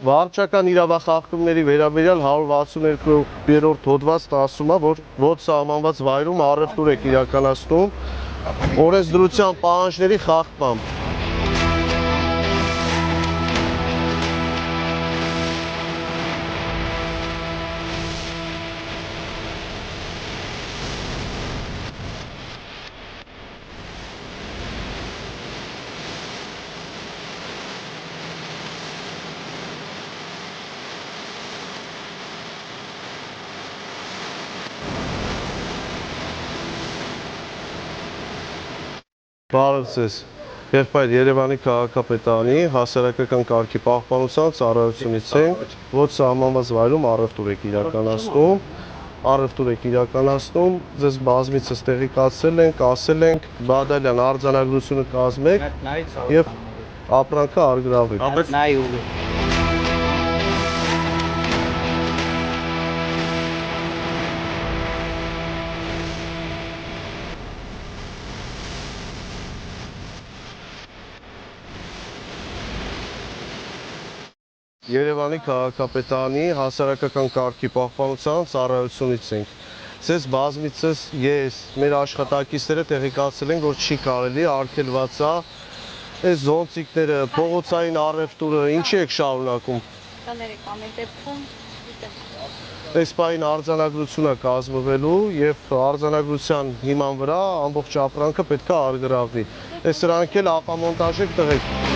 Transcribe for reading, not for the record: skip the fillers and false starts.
Վարչական իրավախախտումների վերաբերյալ 162-րդ հոդվածն ասում է, որ ոչ սահմանված վայրում առևտուր եք իրականացնում օրենսդրության պահանջների խախտմամբ։ Բարև ձեզ, եղբայր Երևանի քաղաքապետարանի հասարակական կարգի պահպանության ծառայությունից ենք, ոչ սահմանված վայրում առևտուր եք իրականացնում, ձեզ բազմիցս տեղեկացրել ենք, ասել ենք, բադալյան արձանագրությունը կազմեք եւ ապրանքը արգրավեք։ Երևանի քաղաքապետարանի հասարակական կարգի պահպանության ծառայությունից ենք։ Ձեզ բազմիցս ես, մեր աշխատակիցները տեղեկացրել ենք, որ չի կարելի արգելված է այս զոնտիկները, փողոցային առևտուրը, ինչի եք շարունակում։ Այս պահին արձանագրություն է կազմվելու եւ արձանագրության հիման վրա ամբողջ ապրանքը պետք է արգրավվի։ Այս սրանք էլ ապամոնտաժ եք տղեկ։